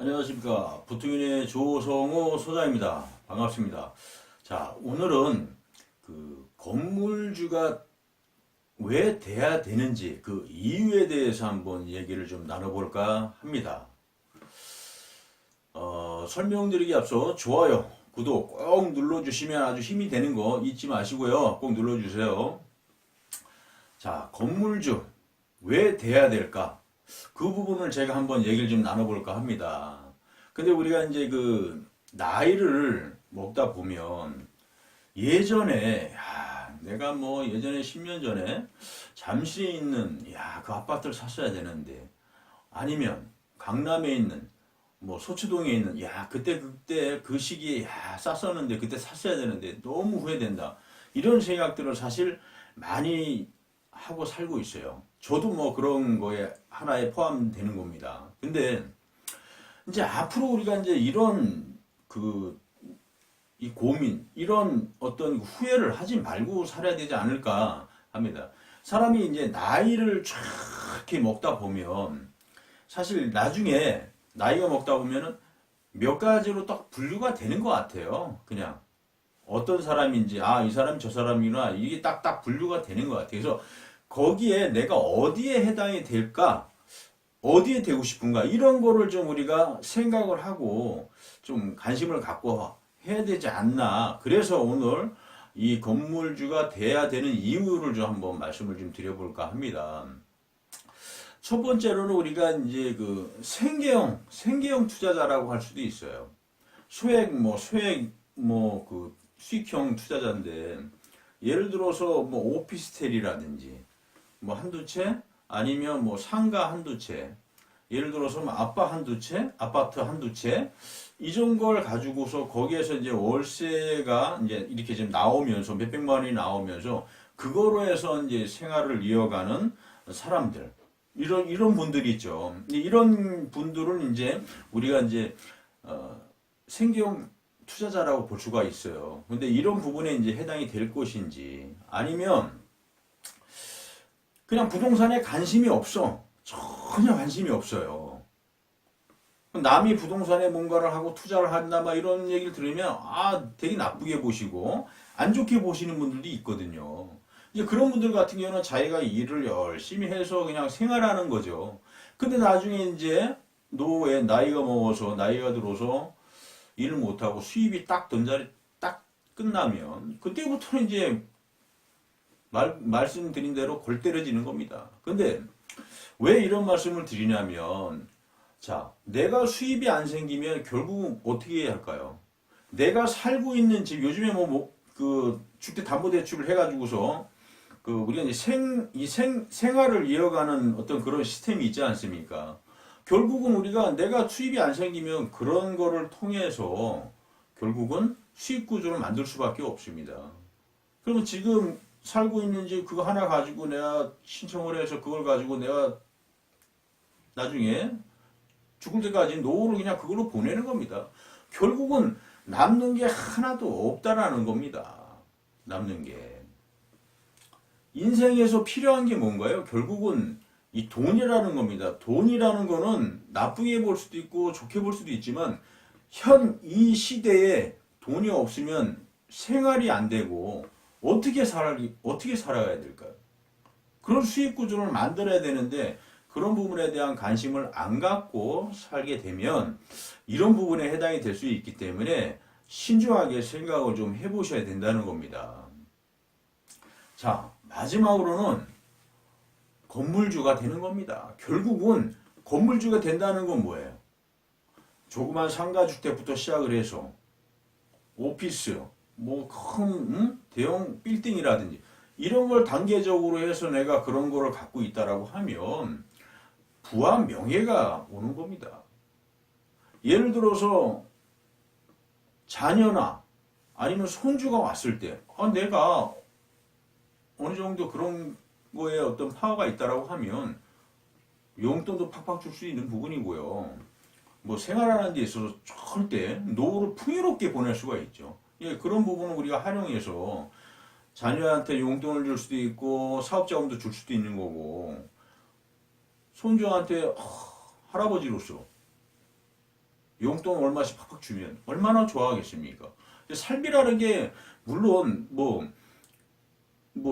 안녕하십니까. 부통인의 조성호 소장입니다. 반갑습니다. 자, 오늘은 건물주가 왜 돼야 되는지 그 이유에 대해서 한번 얘기를 좀 나눠볼까 합니다. 설명드리기 앞서 좋아요, 구독 꼭 눌러주시면 아주 힘이 되는 거 잊지 마시고요. 꼭 눌러주세요. 자, 건물주 왜 돼야 될까? 그 부분을 제가 한번 얘기를 좀 나눠볼까 합니다. 근데 우리가 이제 나이를 먹다 보면 예전에, 내가 뭐 예전에 10년 전에 잠실에 있는, 그 아파트를 샀어야 되는데, 아니면 강남에 있는, 뭐 소초동에 있는, 그때 그 시기에, 쌌었는데 그때 샀어야 되는데 너무 후회된다. 이런 생각들을 사실 많이 하고 살고 있어요. 저도 뭐 그런 거에 하나에 포함되는 겁니다. 근데 이제 앞으로 우리가 이제 이런 이 고민, 이런 어떤 후회를 하지 말고 살아야 되지 않을까 합니다. 사람이 이제 나이를 쫙 이렇게 먹다 보면 사실 나중에 나이가 먹다 보면은 몇 가지로 딱 분류가 되는 것 같아요. 그냥 어떤 사람인지, 이 사람이 저 사람이구나, 이게 딱딱 분류가 되는 것 같아요. 그래서 거기에 내가 어디에 해당이 될까? 어디에 되고 싶은가? 이런 거를 좀 우리가 생각을 하고 좀 관심을 갖고 해야 되지 않나. 그래서 오늘 이 건물주가 돼야 되는 이유를 좀 한번 말씀을 좀 드려볼까 합니다. 첫 번째로는 우리가 이제 생계형 투자자라고 할 수도 있어요. 수익형 투자자인데, 예를 들어서 뭐 오피스텔이라든지, 뭐 한두 채, 아니면 뭐 상가 한두 채, 예를 들어서 뭐 아파트 한두 채, 이런 걸 가지고서 거기에서 이제 월세가 이제 이렇게 좀 나오면서 몇백만 원이 나오면서 그거로 해서 이제 생활을 이어가는 사람들, 이런 분들이 있죠. 이런 분들은 이제 우리가 이제 생계형 투자자라고 볼 수가 있어요. 근데 이런 부분에 이제 해당이 될 것인지, 아니면 그냥 부동산에 관심이 없어. 전혀 관심이 없어요. 남이 부동산에 뭔가를 하고 투자를 한다, 막 이런 얘기를 들으면, 되게 나쁘게 보시고, 안 좋게 보시는 분들도 있거든요. 이제 그런 분들 같은 경우는 자기가 일을 열심히 해서 그냥 생활하는 거죠. 근데 나중에 이제 노후에 나이가 먹어서, 나이가 들어서 일을 못하고 수입이 딱 던자리 딱 끝나면, 그때부터는 이제 말씀드린 대로 골 때려지는 겁니다. 근데 왜 이런 말씀을 드리냐면, 자, 내가 수입이 안 생기면 결국 어떻게 해야 할까요? 내가 살고 있는 집, 요즘에 주택담보대출을 해가지고서, 우리가 이제 생활을 이어가는 어떤 그런 시스템이 있지 않습니까? 결국은 우리가 내가 수입이 안 생기면 그런 거를 통해서 결국은 수익 구조를 만들 수밖에 없습니다. 그러면 지금 살고 있는 집 그거 하나 가지고 내가 신청을 해서 그걸 가지고 내가 나중에 죽을 때까지 노후를 그냥 그걸로 보내는 겁니다. 결국은 남는 게 하나도 없다라는 겁니다. 남는 게. 인생에서 필요한 게 뭔가요? 결국은 이 돈이라는 겁니다. 돈이라는 거는 나쁘게 볼 수도 있고 좋게 볼 수도 있지만, 현 이 시대에 돈이 없으면 생활이 안 되고 어떻게 살아가야 될까요? 그런 수익 구조를 만들어야 되는데, 그런 부분에 대한 관심을 안 갖고 살게 되면 이런 부분에 해당이 될 수 있기 때문에 신중하게 생각을 좀 해보셔야 된다는 겁니다. 자, 마지막으로는 건물주가 되는 겁니다. 결국은 건물주가 된다는 건 뭐예요? 조그만 상가주택부터 시작을 해서 오피스, 큰 대형 빌딩이라든지 이런 걸 단계적으로 해서 내가 그런 거를 갖고 있다라고 하면 부와 명예가 오는 겁니다. 예를 들어서 자녀나 아니면 손주가 왔을 때, 내가 어느 정도 그런 거에 어떤 파워가 있다라고 하면 용돈도 팍팍 줄 수 있는 부분이고요. 뭐 생활하는 데 있어서 절대 노후를 풍요롭게 보낼 수가 있죠. 그런 부분을 우리가 활용해서 자녀한테 용돈을 줄 수도 있고 사업자금도 줄 수도 있는 거고, 손주한테 할아버지로서 용돈 얼마씩 팍팍 주면 얼마나 좋아하겠습니까? 삶이라는 게 물론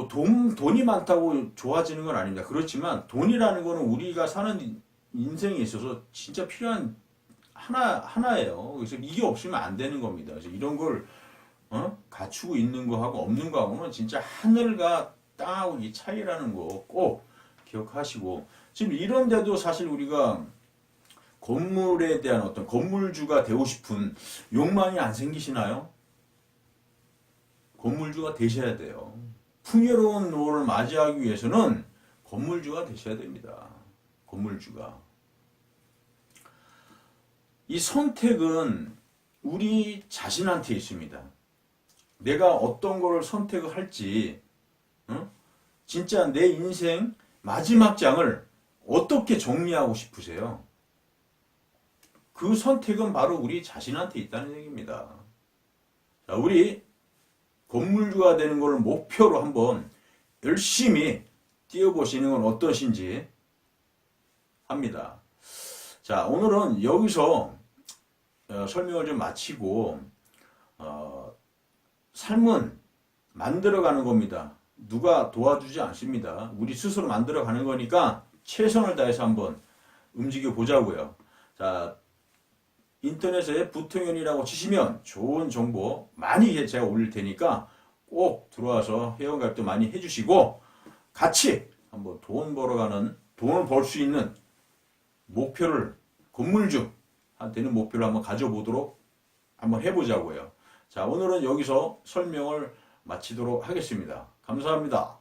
돈이 많다고 좋아지는 건 아닙니다. 그렇지만 돈이라는 거는 우리가 사는 인생에 있어서 진짜 필요한 하나예요. 그래서 이게 없으면 안 되는 겁니다. 그래서 이런 걸 갖추고 있는 거하고 없는 거하고는 진짜 하늘과 땅하고 이 차이라는 거 꼭 기억하시고, 지금 이런데도 사실 우리가 건물에 대한 어떤 건물주가 되고 싶은 욕망이 안 생기시나요? 건물주가 되셔야 돼요. 풍요로운 노후를 맞이하기 위해서는 건물주가 되셔야 됩니다. 건물주가. 이 선택은 우리 자신한테 있습니다. 내가 어떤 걸 선택을 할지, 진짜 내 인생 마지막 장을 어떻게 정리하고 싶으세요? 그 선택은 바로 우리 자신한테 있다는 얘기입니다. 자, 우리 건물주가 되는 것을 목표로 한번 열심히 뛰어보시는 건 어떠신지 합니다. 자, 오늘은 여기서 설명을 좀 마치고, 삶은 만들어가는 겁니다. 누가 도와주지 않습니다. 우리 스스로 만들어가는 거니까 최선을 다해서 한번 움직여 보자고요. 자, 인터넷에 부통연이라고 치시면 좋은 정보 많이 제가 올릴 테니까 꼭 들어와서 회원가입도 많이 해주시고, 같이 한번 돈 벌어가는, 돈을 벌 수 있는 목표를, 건물주한테는 목표를 한번 가져보도록 한번 해보자고요. 자, 오늘은 여기서 설명을 마치도록 하겠습니다. 감사합니다.